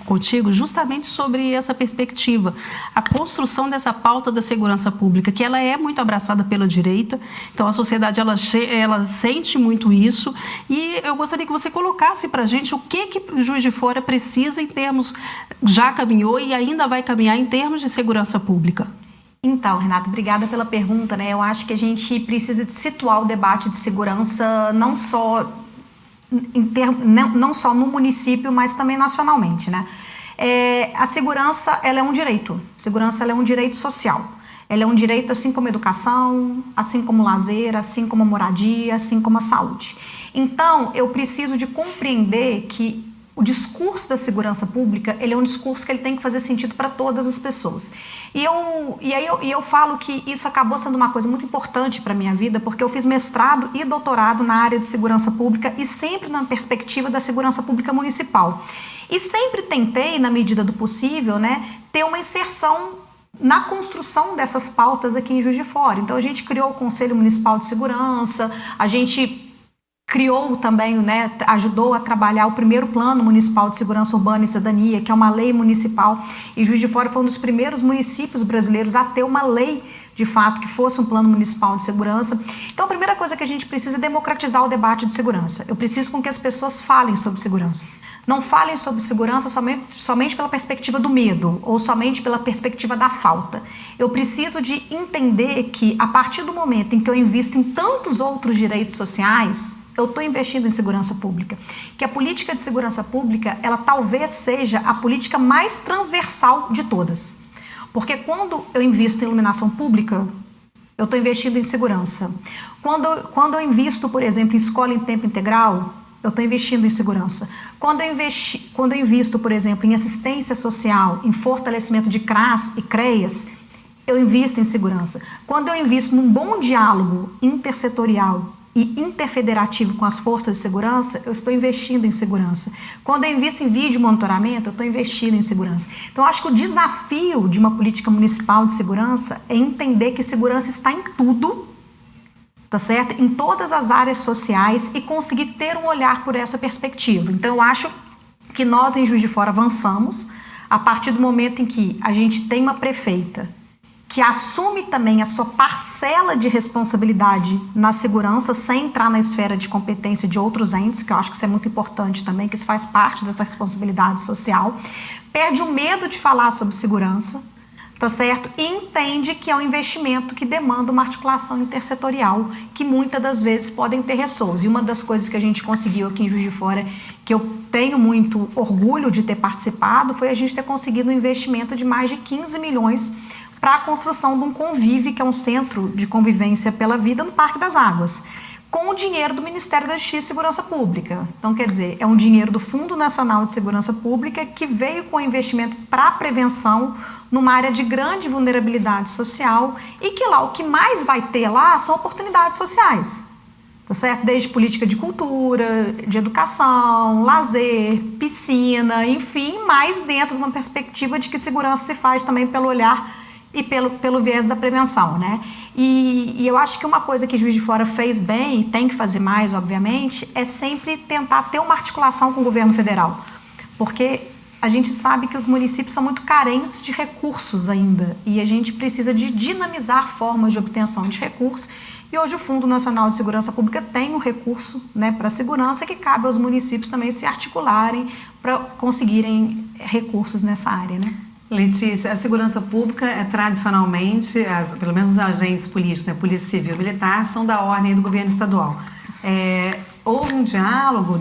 contigo justamente sobre essa perspectiva, a construção dessa pauta da segurança pública, que ela é muito abraçada pela direita, então a sociedade ela sente muito isso, e eu gostaria que você colocasse para a gente o que Juiz de Fora precisa em termos, já caminhou e ainda vai caminhar em termos de segurança pública. Então, Renata, obrigada pela pergunta, né? Eu acho que a gente precisa de situar o debate de segurança não só no município, mas também nacionalmente, né? A segurança, ela é um direito. A segurança, ela é um direito social. Ela é um direito assim como a educação, assim como o lazer, assim como a moradia, assim como a saúde. Então, eu preciso de compreender que o discurso da segurança pública, ele é um discurso que ele tem que fazer sentido para todas as pessoas. E eu falo que isso acabou sendo uma coisa muito importante para a minha vida, porque eu fiz mestrado e doutorado na área de segurança pública e sempre na perspectiva da segurança pública municipal. E sempre tentei, na medida do possível, né, ter uma inserção na construção dessas pautas aqui em Juiz de Fora. Então, a gente criou o Conselho Municipal de Segurança, a gente criou também, né, ajudou a trabalhar o primeiro Plano Municipal de Segurança Urbana e Cidadania, que é uma lei municipal, e Juiz de Fora foi um dos primeiros municípios brasileiros a ter uma lei, de fato, que fosse um Plano Municipal de Segurança. Então, a primeira coisa que a gente precisa é democratizar o debate de segurança. Eu preciso com que as pessoas falem sobre segurança. Não falem sobre segurança somente pela perspectiva do medo ou somente pela perspectiva da falta. Eu preciso de entender que, a partir do momento em que eu invisto em tantos outros direitos sociais, eu estou investindo em segurança pública. Que a política de segurança pública, ela talvez seja a política mais transversal de todas. Porque quando eu invisto em iluminação pública, eu estou investindo em segurança. Quando eu invisto, por exemplo, em escola em tempo integral, eu estou investindo em segurança. Quando eu invisto, por exemplo, em assistência social, em fortalecimento de CRAS e CREAS, eu invisto em segurança. Quando eu invisto num bom diálogo intersetorial e interfederativo com as forças de segurança, eu estou investindo em segurança. Quando eu invisto em vídeo monitoramento, eu estou investindo em segurança. Então, eu acho que o desafio de uma política municipal de segurança é entender que segurança está em tudo, tá certo? Em todas as áreas sociais, e conseguir ter um olhar por essa perspectiva. Então, eu acho que nós, em Juiz de Fora, avançamos a partir do momento em que a gente tem uma prefeita que assume também a sua parcela de responsabilidade na segurança, sem entrar na esfera de competência de outros entes, que eu acho que isso é muito importante também, que isso faz parte dessa responsabilidade social, perde o medo de falar sobre segurança, tá certo? E entende que é um investimento que demanda uma articulação intersetorial, que muitas das vezes podem ter ressoos. E uma das coisas que a gente conseguiu aqui em Juiz de Fora, que eu tenho muito orgulho de ter participado, foi a gente ter conseguido um investimento de mais de 15 milhões para a construção de um Convive, que é um centro de convivência pela vida no Parque das Águas, com o dinheiro do Ministério da Justiça e Segurança Pública. Então, quer dizer, é um dinheiro do Fundo Nacional de Segurança Pública que veio com investimento para a prevenção numa área de grande vulnerabilidade social, e que lá, o que mais vai ter lá são oportunidades sociais, tá certo? Desde política de cultura, de educação, lazer, piscina, enfim, mas dentro de uma perspectiva de que segurança se faz também pelo olhar e pelo viés da prevenção, né? E eu acho que uma coisa que Juiz de Fora fez bem, e tem que fazer mais, obviamente, é sempre tentar ter uma articulação com o governo federal. Porque a gente sabe que os municípios são muito carentes de recursos ainda, e a gente precisa de dinamizar formas de obtenção de recursos. E hoje o Fundo Nacional de Segurança Pública tem um recurso, né, para a segurança, que cabe aos municípios também se articularem para conseguirem recursos nessa área, né? Letícia, a segurança pública é tradicionalmente, pelo menos os agentes políticos, né, Polícia Civil e Militar, são da ordem do governo estadual. Houve um diálogo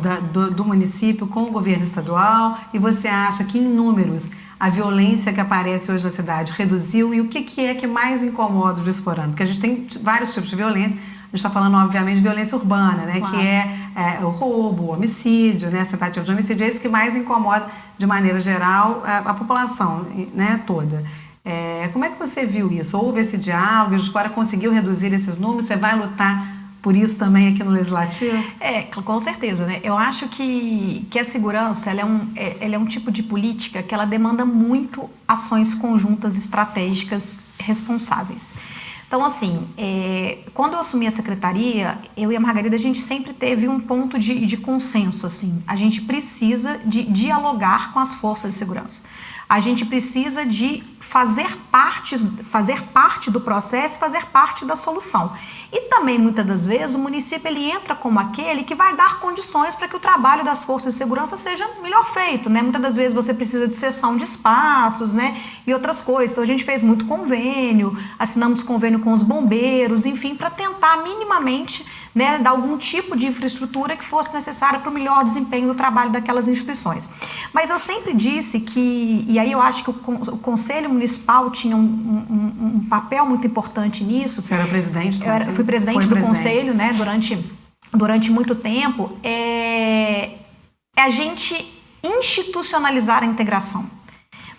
do município com o governo estadual, e você acha que, em números, a violência que aparece hoje na cidade reduziu? E o que é que mais incomoda o Juiz Forano? Porque a gente tem vários tipos de violência. gente está falando, obviamente, de violência urbana, né? Claro. Que é o roubo, o homicídio, né? As tentativas de homicídio, é isso que mais incomoda, de maneira geral, a população, né, toda. Como é que você viu isso? Houve esse diálogo? Juiz de Fora conseguiu reduzir esses números? Você vai lutar por isso também aqui no Legislativo? Com certeza, né? Eu acho que a segurança ela é um tipo de política que ela demanda muito ações conjuntas, estratégicas, responsáveis. Então, assim, quando eu assumi a secretaria, eu e a Margarida, a gente sempre teve um ponto de consenso, assim. A gente precisa de dialogar com as forças de segurança. A gente precisa de fazer parte do processo, fazer parte da solução. E também, muitas das vezes, o município ele entra como aquele que vai dar condições para que o trabalho das forças de segurança seja melhor feito, né? Muitas das vezes você precisa de cessão de espaços, né? E outras coisas. Então, a gente fez muito convênio, assinamos convênio com os bombeiros, enfim, para tentar minimamente, né, dar algum tipo de infraestrutura que fosse necessária para o melhor desempenho do trabalho daquelas instituições. Mas eu sempre disse que, e aí eu acho que o Conselho Municipal tinha um papel muito importante nisso. Você era presidente do Conselho? Eu fui presidente do Conselho, né, durante muito tempo. A gente institucionalizar a integração.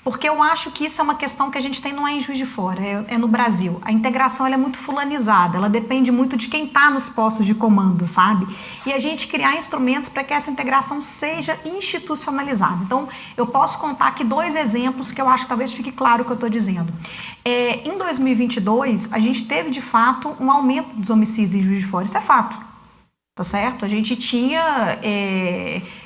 Porque eu acho que isso é uma questão que a gente tem não é em Juiz de Fora, é no Brasil. A integração ela é muito fulanizada, ela depende muito de quem está nos postos de comando, sabe? E a gente criar instrumentos para que essa integração seja institucionalizada. Então, eu posso contar aqui 2 exemplos que eu acho que talvez fique claro o que eu estou dizendo. Em 2022, a gente teve, de fato, um aumento dos homicídios em Juiz de Fora, isso é fato. Tá certo? A gente tinha,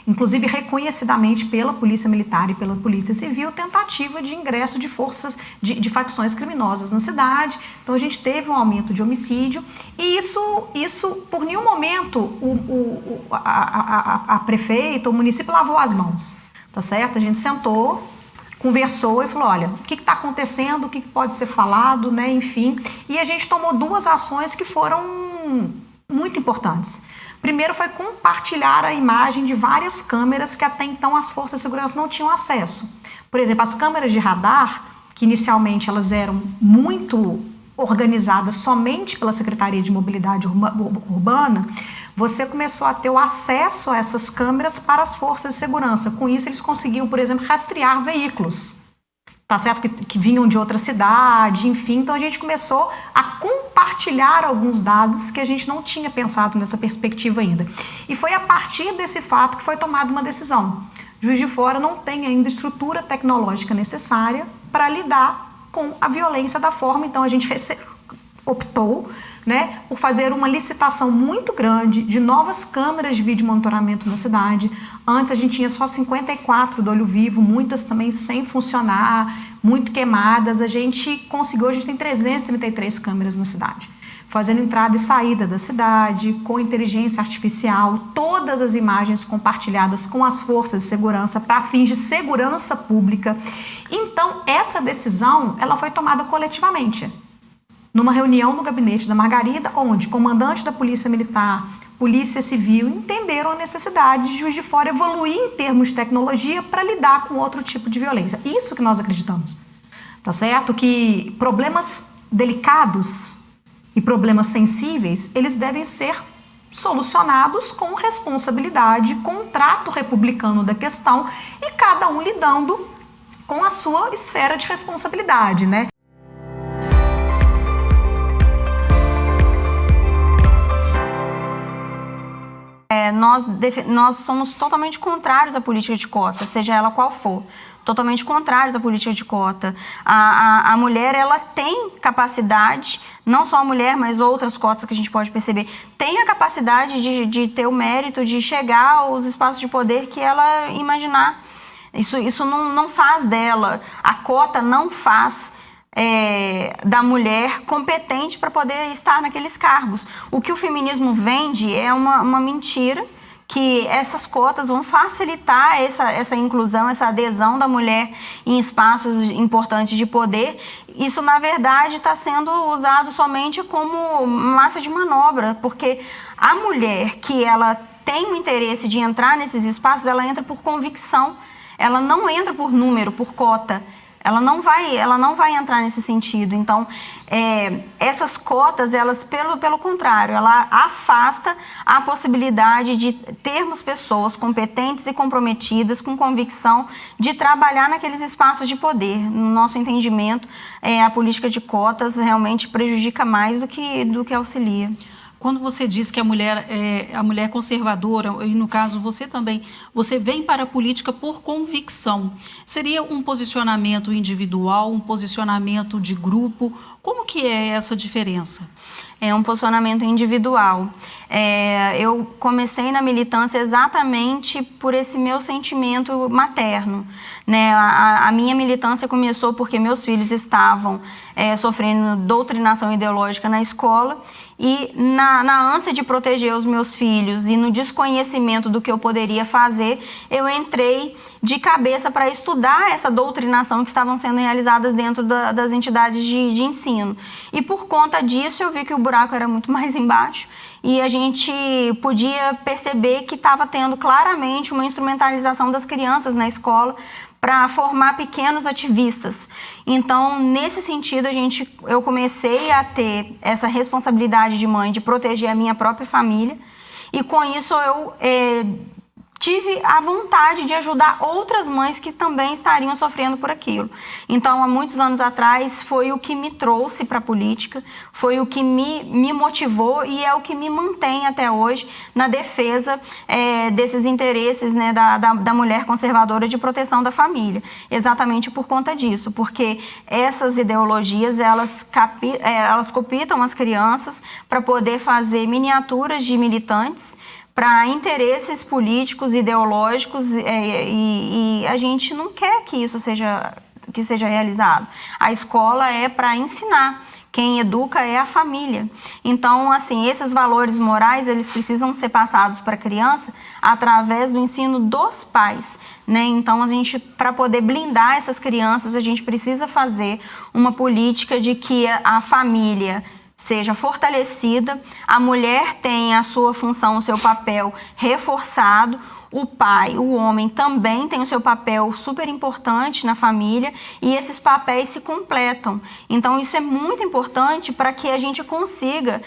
inclusive reconhecidamente pela Polícia Militar e pela Polícia Civil, tentativa de ingresso de forças, de facções criminosas na cidade. Então a gente teve um aumento de homicídio e isso por nenhum momento a prefeita, o município lavou as mãos, tá certo? A gente sentou, conversou e falou, olha, o que está acontecendo, o que pode ser falado, né? Enfim, e a gente tomou 2 ações que foram muito importantes. Primeiro foi compartilhar a imagem de várias câmeras que até então as forças de segurança não tinham acesso. Por exemplo, as câmeras de radar, que inicialmente elas eram muito organizadas somente pela Secretaria de Mobilidade Urbana, você começou a ter o acesso a essas câmeras para as forças de segurança. Com isso, eles conseguiam, por exemplo, rastrear veículos. Tá certo? Que vinham de outra cidade, enfim. Então, a gente começou a compartilhar alguns dados que a gente não tinha pensado nessa perspectiva ainda. E foi a partir desse fato que foi tomada uma decisão. Juiz de Fora não tem ainda estrutura tecnológica necessária para lidar com a violência da forma. Então, a gente optou, né, por fazer uma licitação muito grande de novas câmeras de vídeo monitoramento na cidade. Antes a gente tinha só 54 do olho vivo, muitas também sem funcionar, muito queimadas. A gente conseguiu, a gente tem 333 câmeras na cidade, fazendo entrada e saída da cidade, com inteligência artificial, todas as imagens compartilhadas com as forças de segurança para fins de segurança pública. Então, essa decisão, ela foi tomada coletivamente. Numa reunião no gabinete da Margarida, onde comandante da Polícia Militar, Polícia Civil entenderam a necessidade de Juiz de Fora evoluir em termos de tecnologia para lidar com outro tipo de violência. Isso que nós acreditamos, tá certo? Que problemas delicados e problemas sensíveis, eles devem ser solucionados com responsabilidade, com um trato republicano da questão e cada um lidando com a sua esfera de responsabilidade, né? Nós somos totalmente contrários à política de cota, seja ela qual for. Totalmente contrários à política de cota. A mulher, ela tem capacidade, não só a mulher, mas outras cotas que a gente pode perceber, tem a capacidade de ter o mérito de chegar aos espaços de poder que ela imaginar. Isso não faz dela, a cota não faz da mulher competente para poder estar naqueles cargos. O que o feminismo vende é uma mentira, que essas cotas vão facilitar essa inclusão, essa adesão da mulher em espaços importantes de poder. Isso, na verdade, está sendo usado somente como massa de manobra, porque a mulher que ela tem o interesse de entrar nesses espaços, ela entra por convicção. ela não entra por número, por cota. Ela não vai entrar nesse sentido. Então, essas cotas, elas, pelo contrário, ela afasta a possibilidade de termos pessoas competentes e comprometidas, com convicção de trabalhar naqueles espaços de poder. No nosso entendimento, a política de cotas realmente prejudica mais do que auxilia. Quando você diz que a mulher conservadora, e no caso você também, você vem para a política por convicção. Seria um posicionamento individual, um posicionamento de grupo? Como que é essa diferença? É um posicionamento individual. Eu comecei na militância exatamente por esse meu sentimento materno, né? A minha militância começou porque meus filhos estavam sofrendo doutrinação ideológica na escola, e na ânsia de proteger os meus filhos e no desconhecimento do que eu poderia fazer, eu entrei de cabeça para estudar essa doutrinação que estavam sendo realizadas dentro das entidades de ensino. E por conta disso eu vi que o buraco era muito mais embaixo, e a gente podia perceber que estava tendo claramente uma instrumentalização das crianças na escola para formar pequenos ativistas. Então, nesse sentido, eu comecei a ter essa responsabilidade de mãe de proteger a minha própria família, e com isso eu tive a vontade de ajudar outras mães que também estariam sofrendo por aquilo. Então, há muitos anos atrás, foi o que me trouxe para a política, foi o que me motivou e é o que me mantém até hoje na defesa desses interesses, né, da mulher conservadora de proteção da família. Exatamente por conta disso, porque essas ideologias, elas cooptam as crianças para poder fazer miniaturas de militantes, para interesses políticos, ideológicos, e a gente não quer que isso seja realizado. A escola é para ensinar. Quem educa é a família. Então, assim, esses valores morais, eles precisam ser passados para a criança através do ensino dos pais, né? Então, para poder blindar essas crianças, a gente precisa fazer uma política de que a família seja fortalecida, a mulher tenha a sua função, o seu papel reforçado, o pai, o homem também tem o seu papel super importante na família, e esses papéis se completam. Então, isso é muito importante para que a gente consiga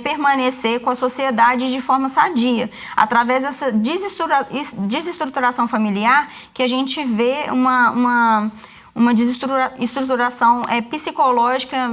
permanecer com a sociedade de forma sadia, através dessa desestruturação familiar, que a gente vê uma desestruturação psicológica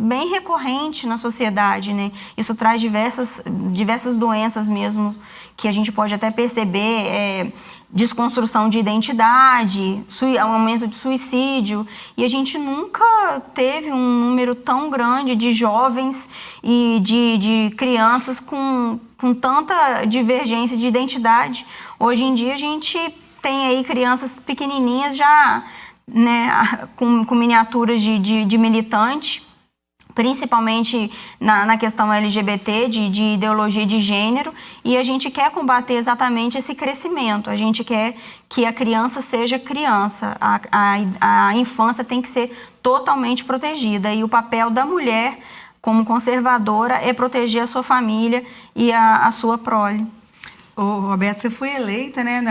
bem recorrente na sociedade, né? Isso traz diversas doenças mesmo, que a gente pode até perceber, desconstrução de identidade, aumento de suicídio, e a gente nunca teve um número tão grande de jovens e de crianças com tanta divergência de identidade. Hoje em dia a gente tem aí crianças pequenininhas já, né, com miniaturas de militante, principalmente na questão LGBT, de ideologia de gênero, e a gente quer combater exatamente esse crescimento. A gente quer que a criança seja criança, a infância tem que ser totalmente protegida, e o papel da mulher como conservadora é proteger a sua família e a sua prole. Ô, Roberto, você foi eleita, né?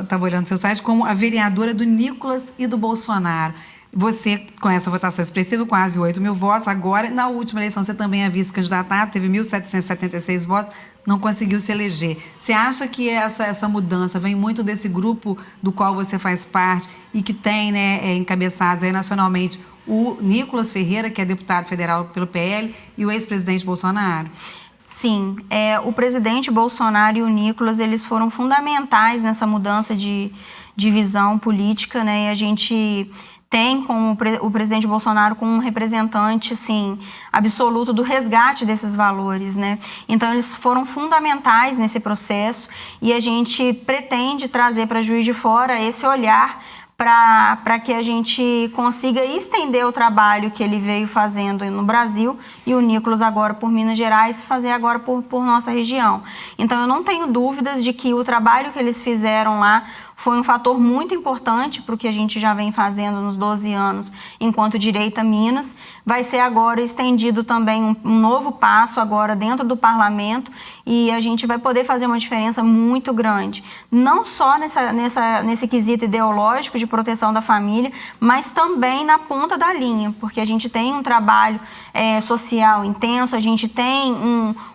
Estava olhando seu site, como a vereadora do Nicolas e do Bolsonaro. Você, com essa votação expressiva, quase 8 mil votos. Agora, na última eleição, você também é vice-candidatado, teve 1.776 votos, não conseguiu se eleger. Você acha que essa mudança vem muito desse grupo do qual você faz parte e que tem, né, encabeçados aí nacionalmente o Nicolas Ferreira, que é deputado federal pelo PL, e o ex-presidente Bolsonaro? Sim, o presidente Bolsonaro e o Nicolas, eles foram fundamentais nessa mudança de visão política, né? E a gente tem como o presidente Bolsonaro como um representante, assim, absoluto do resgate desses valores, né? Então, eles foram fundamentais nesse processo, e a gente pretende trazer para Juiz de Fora esse olhar para que a gente consiga estender o trabalho que ele veio fazendo no Brasil, e o Nicolas agora por Minas Gerais, fazer agora por nossa região. Então, eu não tenho dúvidas de que o trabalho que eles fizeram lá foi um fator muito importante para o que a gente já vem fazendo nos 12 anos enquanto Direita Minas. Vai ser agora estendido também um novo passo agora dentro do parlamento e a gente vai poder fazer uma diferença muito grande, não só nesse quesito ideológico de proteção da família, mas também na ponta da linha, porque a gente tem um trabalho social intenso, a gente tem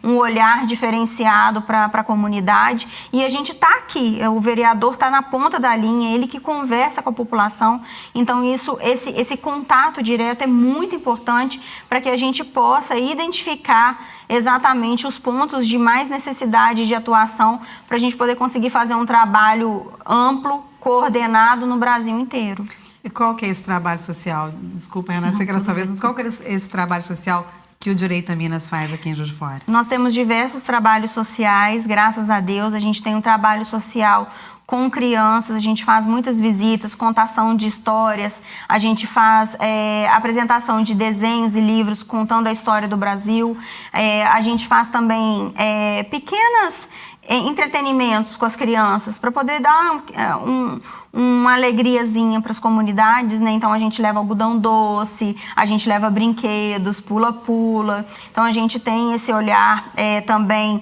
um olhar diferenciado para a comunidade e a gente está aqui, o vereador está na ponta da linha, ele que conversa com a população, então esse contato direto é muito importante para que a gente possa identificar exatamente os pontos de mais necessidade de atuação para a gente poder conseguir fazer um trabalho amplo, coordenado no Brasil inteiro. E qual que é esse trabalho social? Desculpa, Renata, sei que era sua vez, mas qual que é esse trabalho social que o Direita Minas faz aqui em Juiz de Fora? Nós temos diversos trabalhos sociais, graças a Deus. A gente tem um trabalho social com crianças, a gente faz muitas visitas, contação de histórias, a gente faz apresentação de desenhos e livros contando a história do Brasil, a gente faz também pequenas entretenimentos com as crianças para poder dar uma alegriazinha para as comunidades, né? Então a gente leva algodão doce, a gente leva brinquedos, pula-pula. Então a gente tem esse olhar também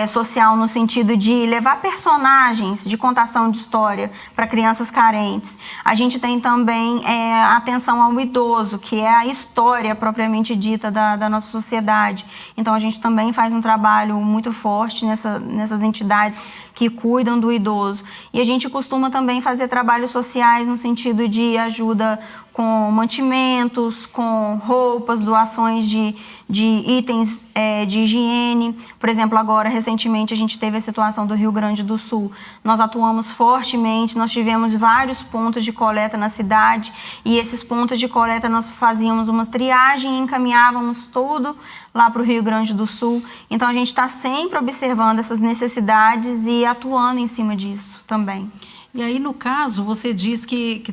social no sentido de levar personagens de contação de história para crianças carentes. A gente tem também a atenção ao idoso, que é a história propriamente dita da nossa sociedade. Então a gente também faz um trabalho muito forte nessas entidades que cuidam do idoso. E a gente costuma também fazer trabalhos sociais no sentido de ajuda com mantimentos, com roupas, doações de itens de higiene. Por exemplo, agora, recentemente, a gente teve a situação do Rio Grande do Sul. Nós atuamos fortemente, nós tivemos vários pontos de coleta na cidade e esses pontos de coleta nós fazíamos uma triagem e encaminhávamos tudo lá para o Rio Grande do Sul. Então, a gente está sempre observando essas necessidades e atuando em cima disso também. E aí, no caso, você diz que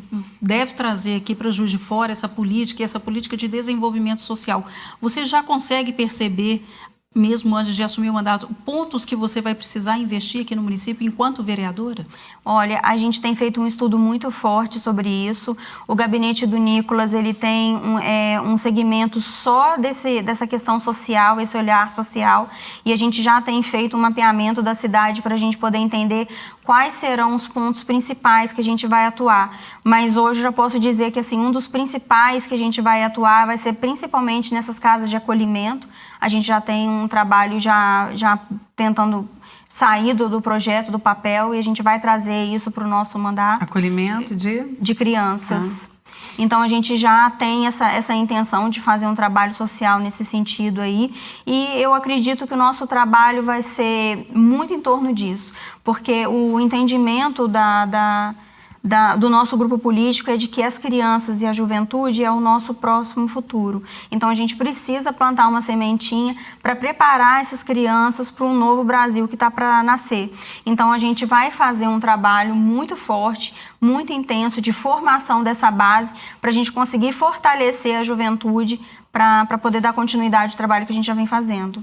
deve trazer aqui para Juiz de Fora essa política de desenvolvimento social. Você já consegue perceber, mesmo antes de assumir o mandato, pontos que você vai precisar investir aqui no município enquanto vereadora? Olha, a gente tem feito um estudo muito forte sobre isso. O gabinete do Nicolas, ele tem um segmento só dessa questão social, esse olhar social, e a gente já tem feito um mapeamento da cidade para a gente poder entender quais serão os pontos principais que a gente vai atuar. Mas hoje já posso dizer que assim, um dos principais que a gente vai atuar vai ser principalmente nessas casas de acolhimento. A gente já tem um trabalho já tentando sair do projeto, do papel, e a gente vai trazer isso para o nosso mandato. Acolhimento de crianças. Então, a gente já tem essa intenção de fazer um trabalho social nesse sentido aí. E eu acredito que o nosso trabalho vai ser muito em torno disso. Porque o entendimento do nosso grupo político é de que as crianças e a juventude é o nosso próximo futuro. Então, a gente precisa plantar uma sementinha para preparar essas crianças para um novo Brasil que está para nascer. Então, a gente vai fazer um trabalho muito forte, muito intenso de formação dessa base para a gente conseguir fortalecer a juventude para poder dar continuidade ao trabalho que a gente já vem fazendo.